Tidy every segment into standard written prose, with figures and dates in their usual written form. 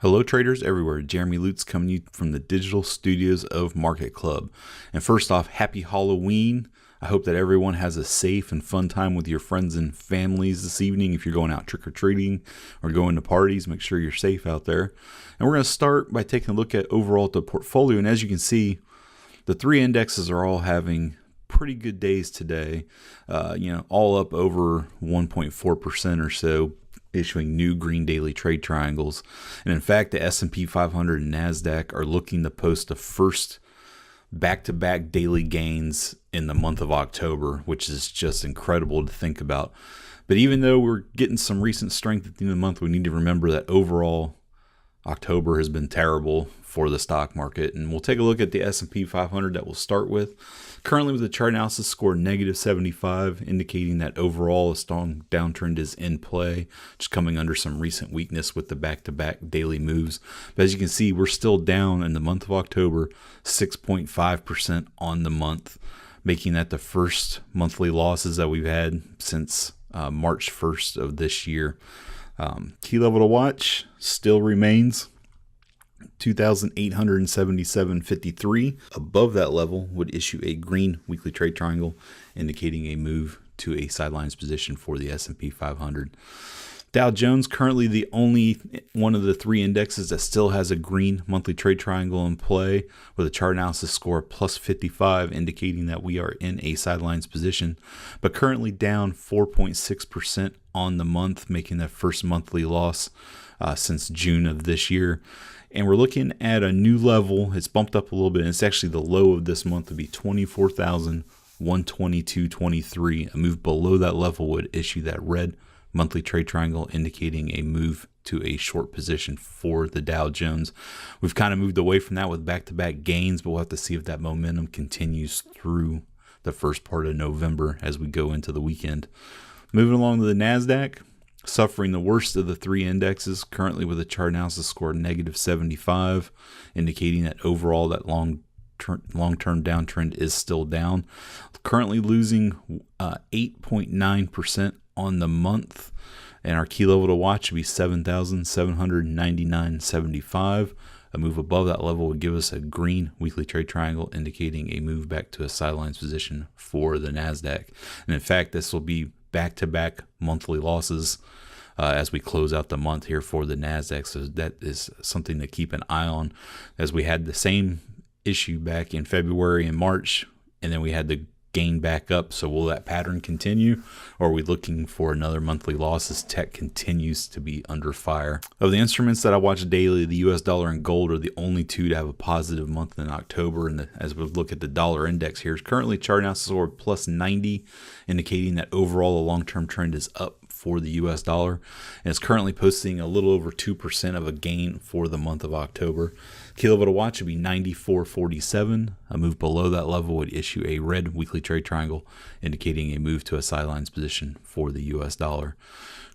Hello traders everywhere, Jeremy Lutz coming to you from the digital studios of Market Club. And first off, happy Halloween. I hope that everyone has a safe and fun time with your friends and families this evening. If you're going out trick-or-treating or going to parties, make sure you're safe out there. And we're going to start by taking a look at overall the portfolio. And as you can see, the three indexes are all having pretty good days today, all up over 1.4% or so, issuing new green daily trade triangles. And in fact, the S&P 500 and NASDAQ are looking to post the first back-to-back daily gains in the month of October, which is just incredible to think about. But even though we're getting some recent strength at the end of the month, we need to remember that overall October has been terrible for the stock market. And we'll take a look at the S&P 500 that we'll start with. Currently with the chart analysis score -75, indicating that overall a strong downtrend is in play, just coming under some recent weakness with the back-to-back daily moves. But as you can see, we're still down in the month of October, 6.5% on the month, making that the first monthly losses that we've had since March 1st of this year. Key level to watch still remains 2,877.53. Above that level would issue a green weekly trade triangle, indicating a move to a sidelines position for the S&P 500. Dow Jones, currently the only one of the three indexes that still has a green monthly trade triangle in play, with a chart analysis score +55, indicating that we are in a sidelines position, but currently down 4.6% on the month, making that first monthly loss since June of this year. And we're looking at a new level. It's bumped up a little bit, and it's actually the low of this month would be 24,122.23. A move below that level would issue that red monthly trade triangle, indicating a move to a short position for the Dow Jones. We've kind of moved away from that with back-to-back gains, but we'll have to see if that momentum continues through the first part of November as we go into the weekend. Moving along to the NASDAQ, suffering the worst of the three indexes, currently with a chart analysis score -75, indicating that overall that long-term downtrend is still down. Currently losing 8.9% on the month, and our key level to watch would be 7,799.75. A move above that level would give us a green weekly trade triangle, indicating a move back to a sidelines position for the NASDAQ. And in fact, this will be back-to-back monthly losses as we close out the month here for the NASDAQ. So that is something to keep an eye on, as we had the same issue back in February and March, and then we had the gain back up. So will that pattern continue, or are we looking for another monthly loss as tech continues to be under fire? Of the instruments that I watch daily, the US dollar and gold are the only two to have a positive month in October. And as we look at the dollar index here, is currently chart analysis score +90, indicating that overall a long-term trend is up for the US dollar, and it's currently posting a little over 2% of a gain for the month of October. Key level to watch would be 94.47. A move below that level would issue a red weekly trade triangle, indicating a move to a sidelines position for the US dollar.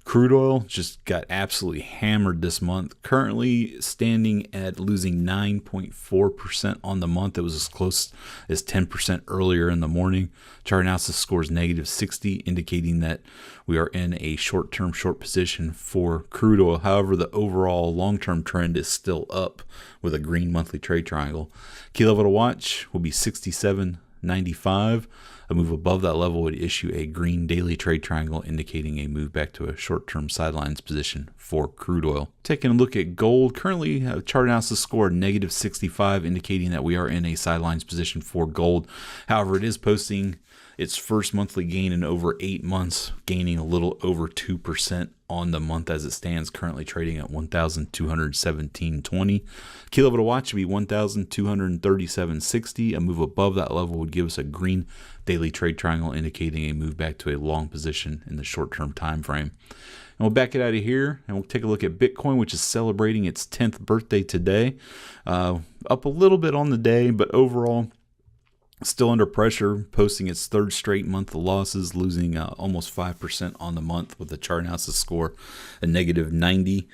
Crude oil just got absolutely hammered this month, currently standing at losing 9.4% on the month. It was as close as 10% earlier in the morning. Chart analysis scores -60, indicating that we are in a short-term short position for crude oil. However, the overall long-term trend is still up with a green monthly trade triangle. Key level to watch will be 67.95. A move above that level would issue a green daily trade triangle, indicating a move back to a short-term sidelines position for crude oil. Taking a look at gold, currently a chart analysis score -65, indicating that we are in a sidelines position for gold. However, it is posting its first monthly gain in over 8 months, gaining a little over 2% on the month as it stands, currently trading at 1,217.20. Key level to watch would be 1,237.60. A move above that level would give us a green daily trade triangle, indicating a move back to a long position in the short-term time frame. And we'll back it out of here, and we'll take a look at Bitcoin, which is celebrating its 10th birthday today. Up a little bit on the day, but overall still under pressure, posting its third straight month of losses, losing almost 5% on the month, with a chart analysis score a -90,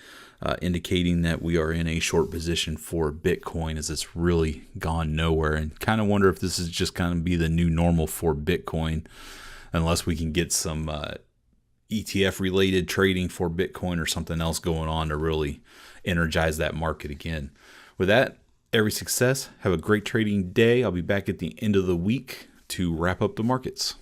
indicating that we are in a short position for Bitcoin, as it's really gone nowhere. And kind of wonder if this is just kind of be the new normal for Bitcoin, unless we can get some ETF related trading for Bitcoin or something else going on to really energize that market again. With that, every success. Have a great trading day. I'll be back at the end of the week to wrap up the markets.